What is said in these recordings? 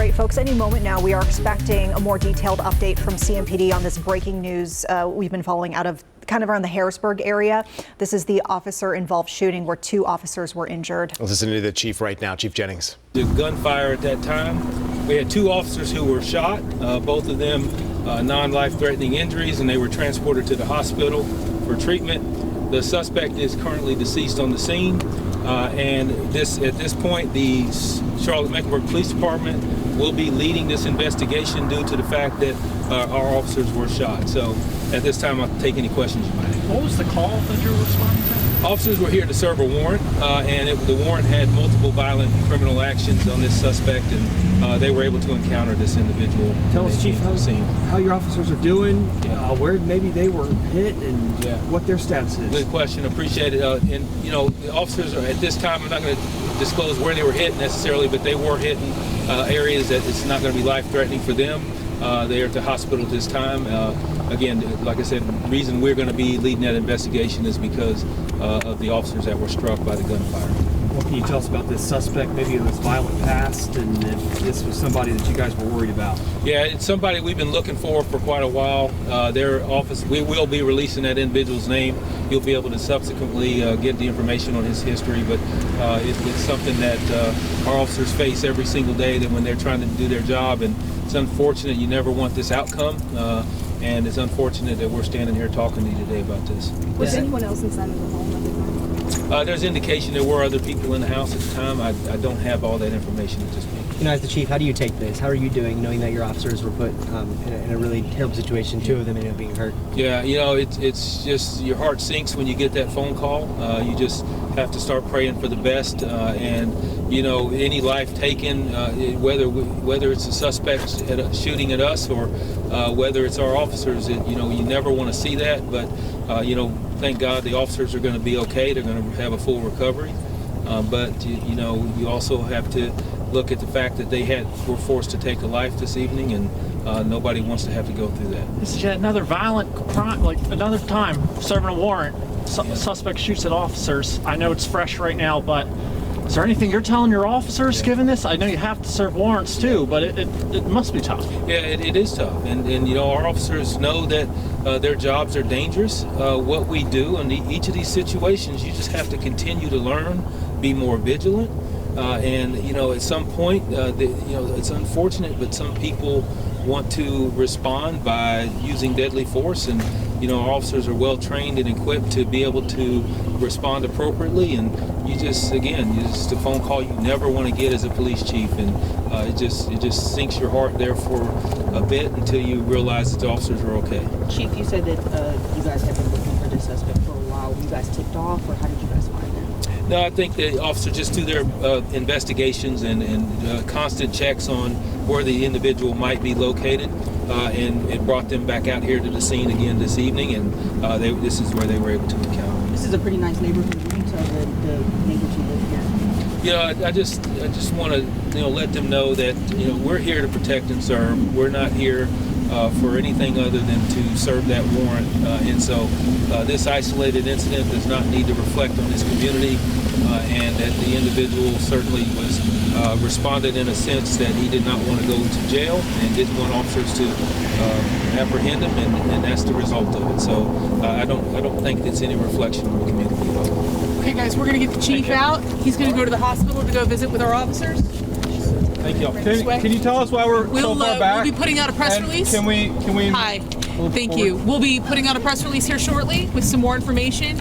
right, folks, any moment now we are expecting a more detailed update from CMPD on this breaking news we've been following out of kind of around the Harrisburg area. This is the officer-involved shooting where 2 officers were injured. Let's listen to the chief right now, Chief Jennings. The gunfire at that time, we had 2 officers who were shot, both of them non-life-threatening injuries, and they were transported to the hospital for treatment. The suspect is currently deceased on the scene, and at this point, the Charlotte-Mecklenburg Police Department will be leading this investigation due to the fact that our officers were shot. So at this time, I'll take any questions you might have. What was the call that you were responding to? Officers were here to serve a warrant, and the warrant had multiple violent criminal actions on this suspect, and they were able to encounter this individual. Tell us, Chief, how your officers are doing, where maybe they were hit, and what their status is. Good question. Appreciate it. And you know, the officers are at this time. I'm not going to disclose where they were hit necessarily, but they were hit in areas that it's not going to be life-threatening for them. They are at the hospital at this time. Again, like I said, the reason we're going to be leading that investigation is because of the officers that were struck by the gunfire. What can you tell us about this suspect? Maybe it was violent past, and if this was somebody that you guys were worried about? Yeah, it's somebody we've been looking for quite a while. Their office, we will be releasing that individual's name. You'll be able to subsequently get the information on his history, but it's something that our officers face every single day that when they're trying to do their job, and it's unfortunate. You never want this outcome, and it's unfortunate that we're standing here talking to you today about this. Was anyone else inside of the home at the time? There's indication there were other people in the house at the time. I don't have all that information at this point. You know, as the chief, how do you take this? How are you doing, knowing that your officers were put in a really terrible situation? 2 of them ended up being hurt. Yeah, you know, it's just your heart sinks when you get that phone call. You just have to start praying for the best, and you know, any life taken, whether it's a suspect shooting at us or whether it's our officers, you know, you never want to see that. But you know, thank God the officers are going to be okay. They're going to have a full recovery. But you know, you also have to look at the fact that they were forced to take a life this evening, and nobody wants to have to go through that. This is yet another violent crime, like another time serving a warrant. Suspect shoots at officers. I know it's fresh right now, but is there anything you're telling your officers given this? I know you have to serve warrants too, but it must be tough. Yeah, it is tough, and you know, our officers know that their jobs are dangerous. What we do in each of these situations, you just have to continue to learn, be more vigilant, and you know, at some point, you know, it's unfortunate, but some people want to respond by using deadly force, and you know, our officers are well trained and equipped to be able to respond appropriately. And you just a phone call you never want to get as a police chief, and it just sinks your heart there for a bit until you realize that the officers are okay. Chief, you said that you guys have been looking for this suspect for a while. Were you guys tipped off, or how did you guys find him? No, I think the officers just do their investigations and constant checks on where the individual might be located, and it brought them back out here to the scene again this evening, and this is where they were able to encounter him. This is a pretty nice neighborhood. What do you tell the neighbors who live here? You know, I just want to let them know that we're here to protect and serve. We're not here for anything other than to serve that warrant, and so this isolated incident does not need to reflect on this community, and that the individual certainly was responded in a sense that he did not want to go to jail and didn't want officers to apprehend him, and that's the result of it. So I don't think it's any reflection on the community at all. Okay, guys, we're going to get the chief out. He's going to go to the hospital to go visit with our officers. Thank you. Can you tell us why we're so far back? We'll be putting out a press release. Can we? Hi. Thank you. We'll be putting out a press release here shortly with some more information,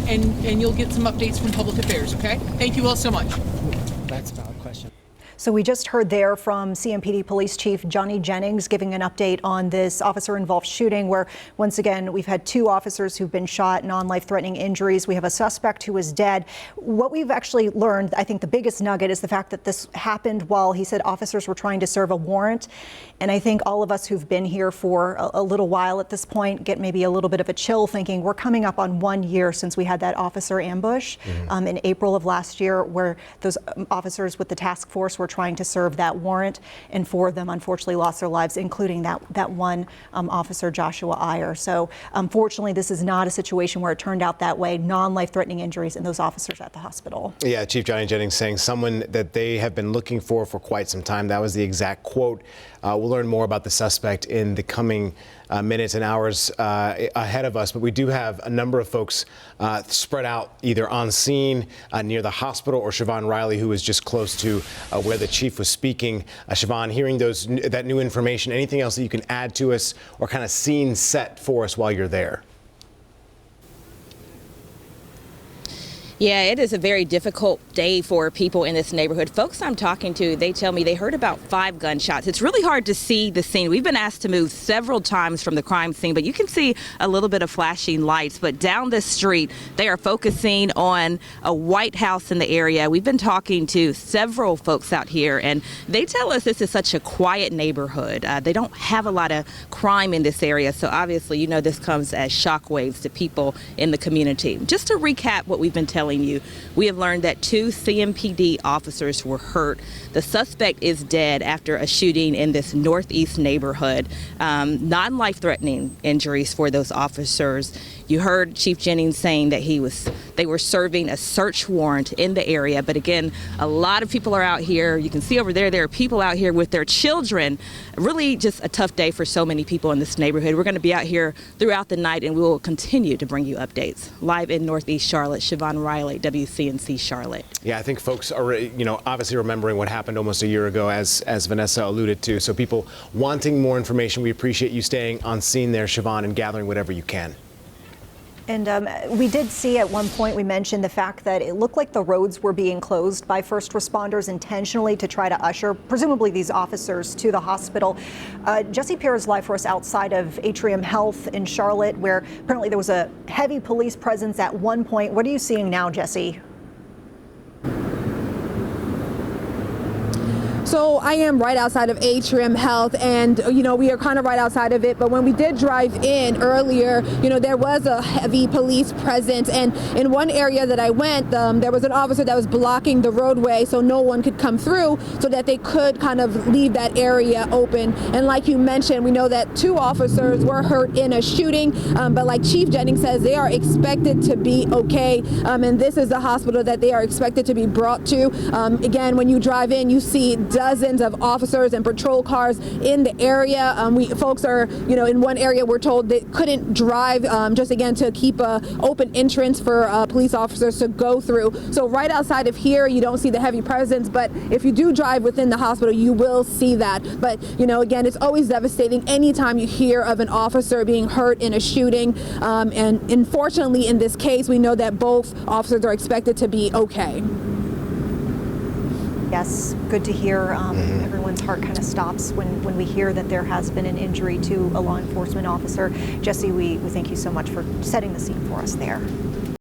and you'll get some updates from Public Affairs. Okay. Thank you all so much. That's a valid question. So we just heard there from CMPD Police Chief Johnny Jennings giving an update on this officer-involved shooting where, once again, we've had 2 officers who've been shot, non-life-threatening injuries. We have a suspect who is dead. What we've actually learned, I think the biggest nugget, is the fact that this happened while he said officers were trying to serve a warrant. And I think all of us who've been here for a little while at this point get maybe a little bit of a chill thinking we're coming up on 1 year since we had that officer ambush in April of last year where those officers with the task force were trying to serve that warrant, and 4 of them unfortunately lost their lives, including that one officer, Joshua Iyer. So unfortunately, this is not a situation where it turned out that way. Non-life-threatening injuries in those officers at the hospital. Yeah, Chief Johnny Jennings saying someone that they have been looking for quite some time. That was the exact quote. We'll learn more about the suspect in the coming minutes and hours ahead of us, but we do have a number of folks spread out either on scene near the hospital, or Siobhan Riley, who was just close to where the chief was speaking. Siobhan, hearing that new information, anything else that you can add to us or kind of scene set for us while you're there? Yeah, it is a very difficult day for people in this neighborhood. Folks I'm talking to, they tell me they heard about 5 gunshots. It's really hard to see the scene. We've been asked to move several times from the crime scene, but you can see a little bit of flashing lights. But down this street, they are focusing on a White House in the area. We've been talking to several folks out here, and they tell us this is such a quiet neighborhood. They don't have a lot of crime in this area, so obviously, you know, this comes as shockwaves to people in the community. Just to recap what we've been telling you, we have learned that 2 CMPD officers were hurt. The suspect is dead after a shooting in this northeast neighborhood. Non-life-threatening injuries for those officers. You heard Chief Jennings saying that they were serving a search warrant in the area. But again, a lot of people are out here. You can see over there are people out here with their children. Really just a tough day for so many people in this neighborhood. We're going to be out here throughout the night, and we will continue to bring you updates. Live in Northeast Charlotte, Siobhan Riley, WCNC Charlotte. Yeah, I think folks are, obviously remembering what happened almost a year ago, as Vanessa alluded to. So people wanting more information, we appreciate you staying on scene there, Siobhan, and gathering whatever you can. And we did see at one point, we mentioned the fact that it looked like the roads were being closed by first responders intentionally to try to usher, presumably these officers, to the hospital. Jesse Pierre is live for us outside of Atrium Health in Charlotte, where apparently there was a heavy police presence at one point. What are you seeing now, Jesse? So I am right outside of Atrium Health, and we are kind of right outside of it, but when we did drive in earlier, there was a heavy police presence, and in one area that I went, there was an officer that was blocking the roadway so no one could come through, so that they could kind of leave that area open. And like you mentioned, we know that 2 officers were hurt in a shooting, but like Chief Jennings says, they are expected to be okay, and this is the hospital that they are expected to be brought to. Again, when you drive in, you see dozens of officers and patrol cars in the area. Folks are, in one area we're told they couldn't drive, just again to keep a open entrance for police officers to go through. So right outside of here, you don't see the heavy presence, but if you do drive within the hospital, you will see that. But again, it's always devastating anytime you hear of an officer being hurt in a shooting. And unfortunately, in this case, we know that both officers are expected to be okay. Yes, good to hear. Everyone's heart kind of stops when we hear that there has been an injury to a law enforcement officer. Jesse, we thank you so much for setting the scene for us there.